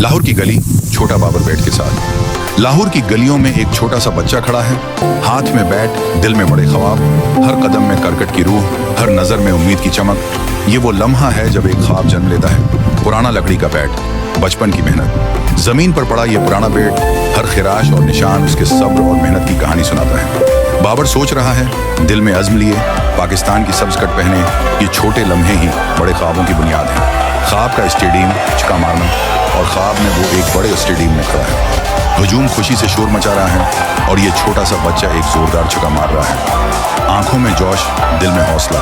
लाहौर की गली, छोटा बाबर बैट के साथ। लाहौर की गलियों में एक छोटा सा बच्चा खड़ा है, हाथ में बैट, दिल में बड़े ख्वाब, हर कदम में करकट की रूह, हर नजर में उम्मीद की चमक। ये वो लम्हा है जब एक ख्वाब जन्म लेता है। पुराना लकड़ी का बैट, बचपन की मेहनत। जमीन पर पड़ा ये पुराना बैट, हर खिराश और निशान उसके सब्र और मेहनत की कहानी सुनाता है। बाबर सोच रहा है, दिल में अज़्म लिए, पाकिस्तान की सब्ज़ कट पहने। ये छोटे लम्हे ही बड़े ख्वाबों की बुनियाद हैं। ख्वाब का स्टेडियम छक्का मारना, और ख्वाब में वो एक बड़े स्टेडियम में खड़ा है। हजूम खुशी से शोर मचा रहा है और ये छोटा सा बच्चा एक जोरदार छक्का मार रहा है। आंखों में जोश, दिल में हौसला,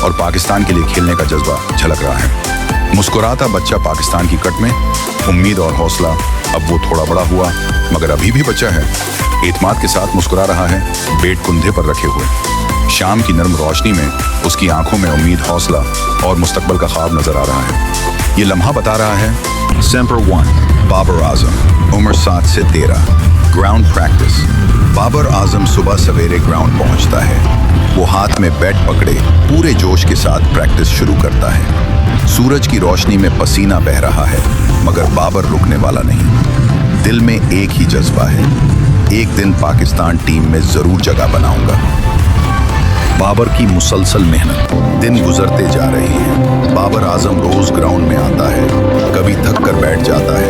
और पाकिस्तान के लिए खेलने का जज्बा झलक रहा है। मुस्कुराता बच्चा पाकिस्तान की कट में, उम्मीद और हौसला। अब वो थोड़ा बड़ा हुआ मगर अभी भी बच्चा है। एतमाद के साथ मुस्कुरा रहा है, बैट कुंधे पर रखे हुए। शाम की नरम रोशनी में उसकी आंखों में उम्मीद, हौसला और मुस्तकबल का ख्वाब नजर आ रहा है। ये लम्हा बता रहा है, Semper One, बाबर आजम, उम्र 7 से 13, ग्राउंड प्रैक्टिस। बाबर आजम सुबह सवेरे ग्राउंड पहुंचता है। वो हाथ में बैट पकड़े पूरे जोश के साथ प्रैक्टिस शुरू करता है। सूरज की रोशनी में पसीना बह रहा है मगर बाबर रुकने वाला नहीं। दिल में एक ही जज्बा है, एक दिन पाकिस्तान टीम में जरूर जगह बनाऊंगा। बाबर की मुसलसल मेहनत, दिन गुजरते जा रहे हैं। बाबर आजम रोज ग्राउंड में आता है, कभी थक कर बैठ जाता है,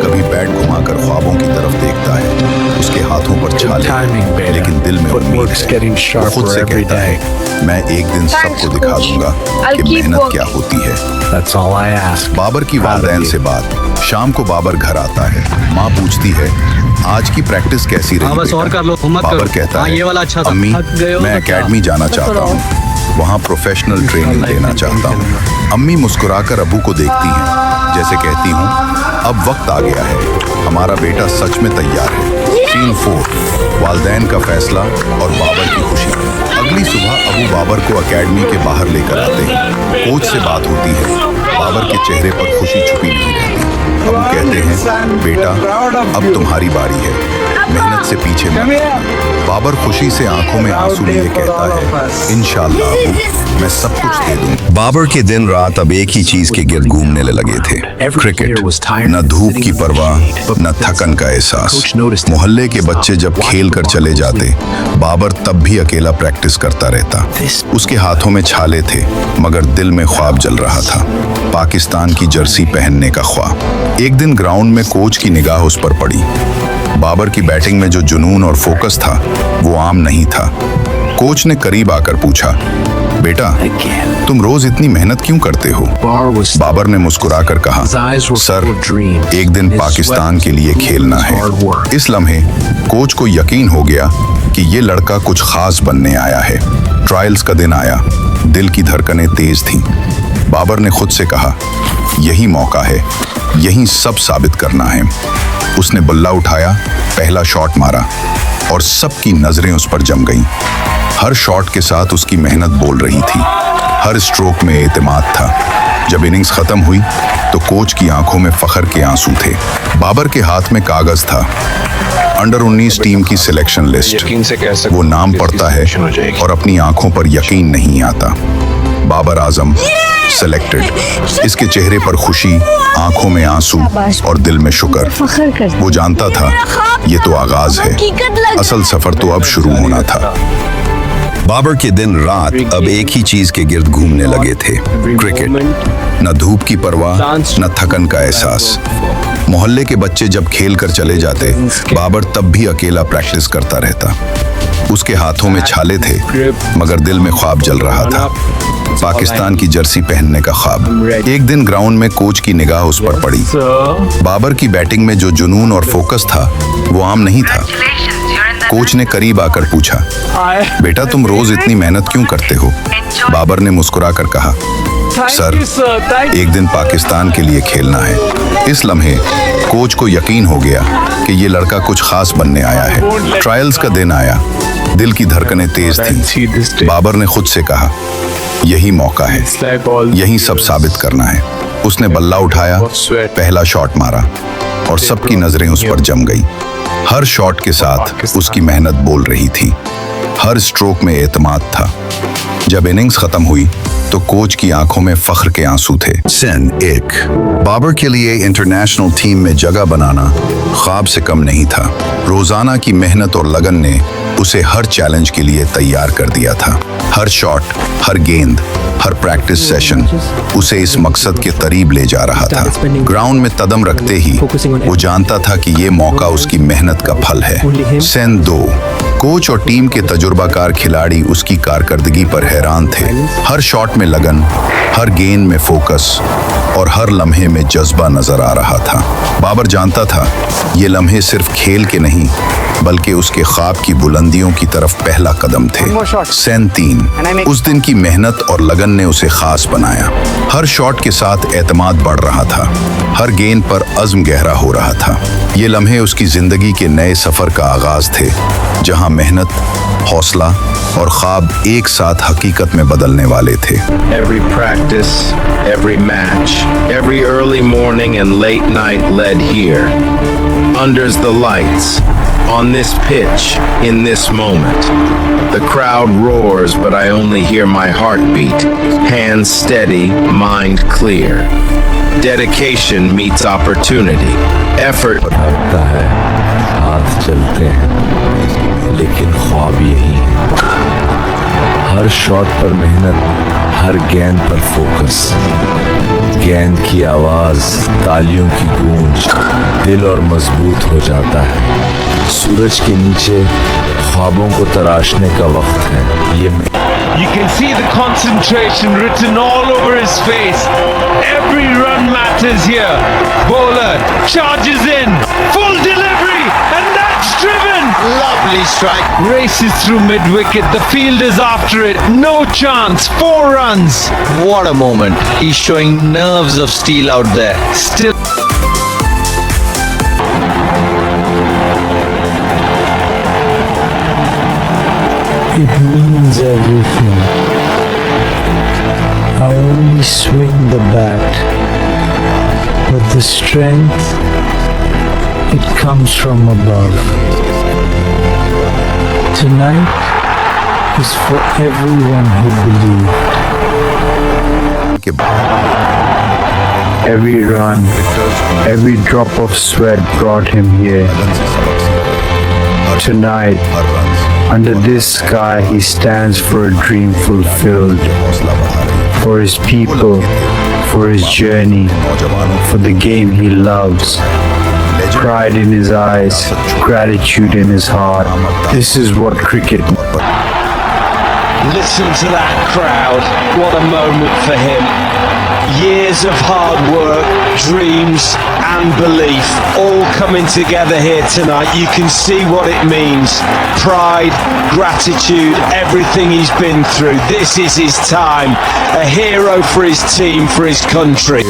कभी बैट घुमाकर ख्वाबों की तरफ देखता है। उसके हाथों पर छाले, लेकिन दिल में उम्मीद है। वो खुद से कहता है, मैं एक दिन सबको दिखा दूंगा कि मेहनत क्या होती है। बाबर की वालिदैन से बात। शाम को बाबर घर आता है। माँ पूछती है, आज की प्रैक्टिस कैसी रही बेटा? बाबर कहता है, अम्मी, मैं एकेडमी जाना चाहता हूँ, वहाँ प्रोफेशनल ट्रेनिंग लेना चाहता हूँ। अम्मी मुस्कुराकर अबू को देखती हैं, जैसे कहती हूँ, अब वक्त आ गया है, हमारा बेटा सच में तैयार है। सीन 4, वालिदैन का फैसला और बाबर की खुशी। अगली सुबह अबू बाबर को एकेडमी के बाहर लेकर आते हैं। कोच से बात होती है। बाबर के चेहरे पर खुशी छुपी नहीं रहती। अबू कहते हैं, बेटा अब तुम्हारी बारी है, मेहनत से पीछे मत हटना। बाबर खुशी से आंखों में आंसू लिए कहता है, इंशाअल्लाह अबू, मैं सब कुछ दे दूं। बाबर के दिन रात अब एक ही चीज के गिर्द घूमने लगे थे, क्रिकेट। न धूप की परवाह, न थकन का एहसास। मोहल्ले के बच्चे जब खेल कर चले जाते, बाबर तब भी अकेला प्रैक्टिस करता रहता। उसके हाथों में छाले थे मगर दिल में ख्वाब जल रहा था, पाकिस्तान की जर्सी पहनने का ख्वाब। एक दिन ग्राउंड में कोच की निगाह उस पर पड़ी। बाबर की बैटिंग में जो जुनून और फोकस था वो आम नहीं था। कोच ने करीब आकर पूछा, बेटा तुम रोज इतनी मेहनत क्यों करते हो? बाबर ने मुस्कुराकर कहा, सर एक दिन पाकिस्तान के लिए खेलना है। इस लम्हे कोच को यकीन हो गया कि ये लड़का कुछ खास बनने आया है। ट्रायल्स का दिन आया, दिल की धड़कनें तेज थीं। बाबर ने खुद से कहा, यही मौका है, यही सब साबित करना है। उसने बल्ला उठाया, पहला शॉट मारा और सबकी नजरें उस पर जम गईं। हर शॉट के साथ उसकी मेहनत बोल रही थी, हर स्ट्रोक में एतमाद था। जब इनिंग्स खत्म हुई तो कोच की आंखों में फख्र के आंसू थे। बाबर के हाथ में कागज था, अंडर 19 टीम की सिलेक्शन लिस्ट। वो नाम पढ़ता है और अपनी आंखों पर यकीन नहीं आता। बाबर आजम सेलेक्टेड। इसके चेहरे पर खुशी, आंखों में आंसू और दिल में शुक्र। वो जानता था ये तो आगाज है, असल सफर तो अब शुरू होना था। बाबर के दिन रात अब एक ही चीज के गिर्द घूमने लगे थे, क्रिकेट। न धूप की परवाह, न थकन का एहसास। मोहल्ले के बच्चे जब खेल कर चले जाते, बाबर तब भी अकेला प्रैक्टिस करता रहता। उसके हाथों में छाले थे मगर दिल में ख्वाब जल रहा था, पाकिस्तान की जर्सी पहनने का ख्वाब। एक दिन ग्राउंड में कोच की निगाह उस पर पड़ी। बाबर की बैटिंग में जो जुनून और फोकस था वो आम नहीं था। कोच ने करीब आकर पूछा, बेटा तुम रोज इतनी मेहनत क्यों करते हो? बाबर ने मुस्कुराकर कहा, सर एक दिन पाकिस्तान के लिए खेलना है। इस लम्हे कोच को यकीन हो गया कि ये लड़का कुछ खास बनने आया है। ट्रायल्स का दिन आया, दिल की धड़कनें तेज थीं। बाबर ने खुद से कहा, यही मौका है, यही सब साबित करना है। उसने बल्ला उठाया, पहला शॉट मारा और सबकी नजरें उस पर जम गई। हर शॉट के साथ उसकी मेहनत बोल रही थी, हर स्ट्रोक में एतमाद था। जब इनिंग्स खत्म हुई तो कोच की आंखों में फख्र के आंसू थे। सेन 1 बाबर के लिए इंटरनेशनल टीम में जगह बनाना ख्वाब से कम नहीं था। रोजाना की मेहनत और लगन ने उसे हर चैलेंज के लिए तैयार कर दिया था। हर शॉट, हर गेंद, हर प्रैक्टिस सेशन उसे इस मकसद के करीब ले जा रहा था। ग्राउंड में कदम रखते ही वो जानता था कि ये मौका उसकी मेहनत का फल है। सेन 2 कोच और टीम के तजुर्बाकार खिलाड़ी उसकी कारकर्दगी पर हैरान थे। हर शॉट में लगन, हर गेंद में फोकस और हर लम्हे में जज्बा नजर आ रहा था। बाबर जानता था ये लम्हे सिर्फ खेल के नहीं बल्कि उसके ख्वाब की बुलंदियों की तरफ पहला कदम थे। सेन 3 उस दिन की मेहनत और लगन ने उसे खास बनाया। हर शॉट के साथ एतमाद बढ़ रहा था, हर गेंद पर अज़्म गहरा हो रहा था। ये लम्हे उसकी जिंदगी के नए सफर का आगाज थे, जहां मेहनत, हौसला और ख्वाब एक साथ हकीकत में बदलने वाले थे। Every practice, every match, every early morning and late night led here. Under the lights, on this pitch, in this moment. The crowd roars, but I only hear my heartbeat. Hands steady, mind clear. Dedication meets opportunity. Effort. लगता है हाथ चलते हैं लेकिन ख्वाब यही है। हर shot पर मेहनत, हर गेंद पर फोकस। गेंद की आवाज, तालियों की गूंज दिल और मजबूत हो जाता है। सूरज के नीचे ख्वाबों को तराशने का वक्त है। ये You can see the concentration written all over his face. Every run matters here. Bowler charges in, full delivery, and that's driven. Lovely strike. Races through mid-wicket, the fielder's after it, no chance, 4 runs. What a moment. He's showing nerves of steel out there. Still. It means everything. I only swing the bat, but the strength, it comes from above. Tonight is for everyone who believed. Every run, every drop of sweat brought him here. Tonight, under this sky, he stands for a dream fulfilled, for his people, for his journey, for the game he loves. Pride in his eyes, gratitude in his heart. This is what cricket. Listen to that crowd. What a moment for him. Years of hard work, dreams and belief all coming together here tonight. You can see what it means. Pride, gratitude, everything he's been through. This is his time. A hero for his team, for his country.